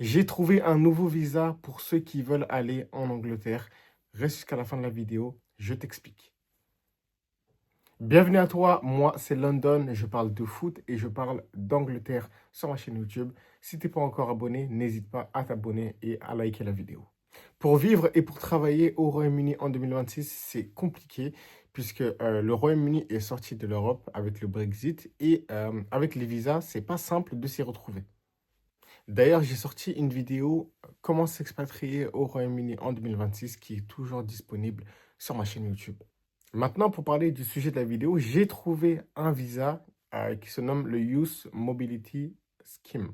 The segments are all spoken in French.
J'ai trouvé un nouveau visa pour ceux qui veulent aller en Angleterre. Reste jusqu'à la fin de la vidéo, je t'explique. Bienvenue à toi, moi c'est London, je parle de foot et je parle d'Angleterre sur ma chaîne YouTube. Si tu n'es pas encore abonné, n'hésite pas à t'abonner et à liker la vidéo. Pour vivre et pour travailler au Royaume-Uni en 2026, c'est compliqué puisque le Royaume-Uni est sorti de l'Europe avec le Brexit et avec les visas, c'est pas simple de s'y retrouver. D'ailleurs, j'ai sorti une vidéo comment s'expatrier au Royaume-Uni en 2026 qui est toujours disponible sur ma chaîne YouTube. Maintenant, pour parler du sujet de la vidéo, j'ai trouvé un visa qui se nomme le Youth Mobility Scheme.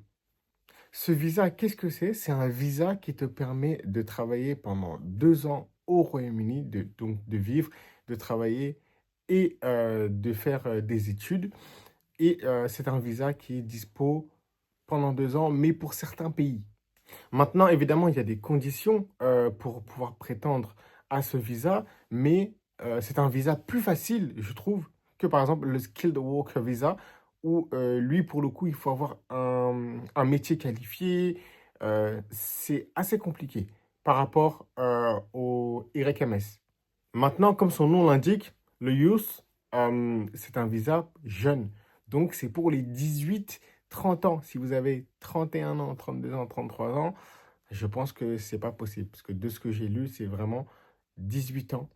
Ce visa, qu'est-ce que c'est? C'est un visa qui te permet de travailler pendant 2 ans au Royaume-Uni, donc de vivre, de travailler et de faire des études. Et c'est un visa qui est dispo pendant 2 ans, mais pour certains pays. Maintenant, évidemment, il y a des conditions pour pouvoir prétendre à ce visa, mais c'est un visa plus facile, je trouve, que par exemple le Skilled Worker Visa, où lui, pour le coup, il faut avoir un métier qualifié. C'est assez compliqué par rapport au YMS. Maintenant, comme son nom l'indique, le Youth, c'est un visa jeune. Donc, c'est pour les 18-30 ans. Si vous avez 31 ans, 32 ans, 33 ans, je pense que c'est pas possible. Parce que de ce que j'ai lu, c'est vraiment 18 ans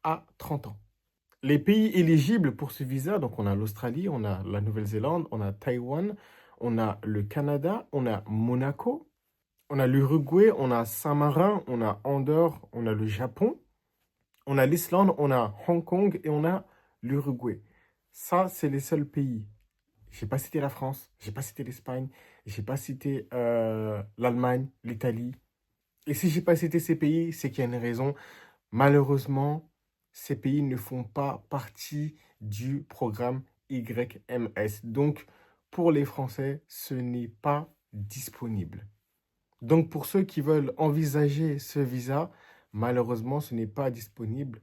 à 30 ans. Les pays éligibles pour ce visa, donc on a l'Australie, on a la Nouvelle-Zélande, on a Taïwan, on a le Canada, on a Monaco, on a l'Uruguay, on a Saint-Marin, on a Andorre, on a le Japon. On a l'Islande, on a Hong Kong et on a l'Uruguay. Ça, c'est les seuls pays. J'ai pas cité la France, j'ai pas cité l'Espagne, j'ai pas cité l'Allemagne, l'Italie. Et si j'ai pas cité ces pays, c'est qu'il y a une raison. Malheureusement, ces pays ne font pas partie du programme YMS. Donc, pour les Français, ce n'est pas disponible. Donc, pour ceux qui veulent envisager ce visa, malheureusement, ce n'est pas disponible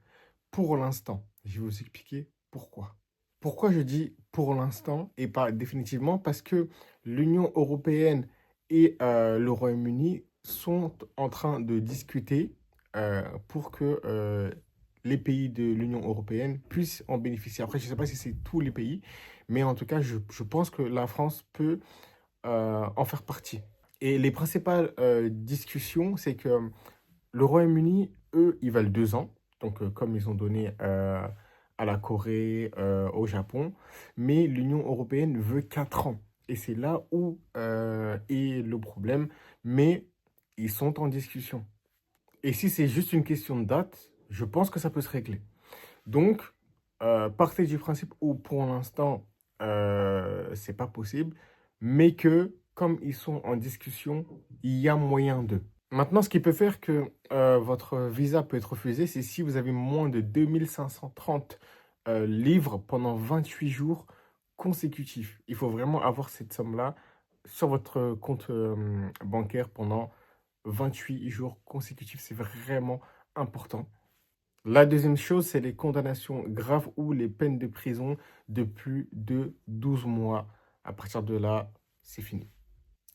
pour l'instant. Je vais vous expliquer pourquoi. Pourquoi je dis pour l'instant et pas définitivement? Parce que l'Union européenne et le Royaume-Uni sont en train de discuter pour que les pays de l'Union européenne puissent en bénéficier. Après, je ne sais pas si c'est tous les pays, mais en tout cas, je pense que la France peut en faire partie. Et les principales discussions, c'est que le Royaume-Uni, eux, ils veulent 2 ans, donc comme ils ont donné à la Corée, au Japon, mais l'Union européenne veut 4 ans. Et c'est là où est le problème, mais ils sont en discussion. Et si c'est juste une question de date, je pense que ça peut se régler. Donc, partez du principe où pour l'instant, c'est pas possible, mais que comme ils sont en discussion, il y a moyen d'eux. Maintenant, ce qui peut faire que votre visa peut être refusé, c'est si vous avez moins de 2530 livres pendant 28 jours consécutifs. Il faut vraiment avoir cette somme-là sur votre compte bancaire pendant 28 jours consécutifs. C'est vraiment important. La deuxième chose, c'est les condamnations graves ou les peines de prison de plus de 12 mois. À partir de là, c'est fini.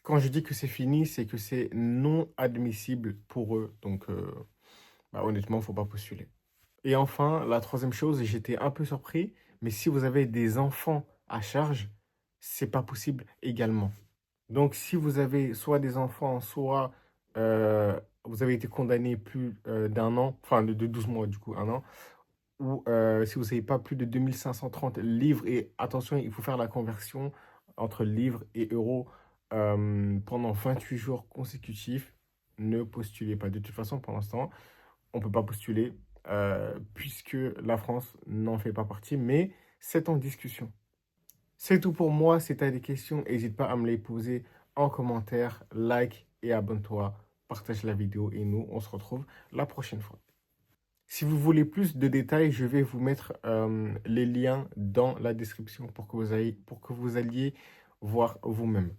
Quand je dis que c'est fini, c'est que c'est non admissible pour eux. Donc, honnêtement, il ne faut pas postuler. Et enfin, la troisième chose, j'étais un peu surpris, mais si vous avez des enfants à charge, c'est pas possible également. Donc, si vous avez soit des enfants, soit vous avez été condamné plus d'un an, enfin de 12 mois du coup, un an, ou si vous n'avez pas plus de 2530 livres, et attention, il faut faire la conversion entre livres et euros pendant 28 jours consécutifs, ne postulez pas. De toute façon, pour l'instant, on ne peut pas postuler puisque la France n'en fait pas partie, mais c'est en discussion. C'est tout pour moi. Si tu as des questions, n'hésite pas à me les poser en commentaire, like et abonne-toi, partage la vidéo et nous, on se retrouve la prochaine fois. Si vous voulez plus de détails, je vais vous mettre les liens dans la description pour que vous alliez voir vous-même.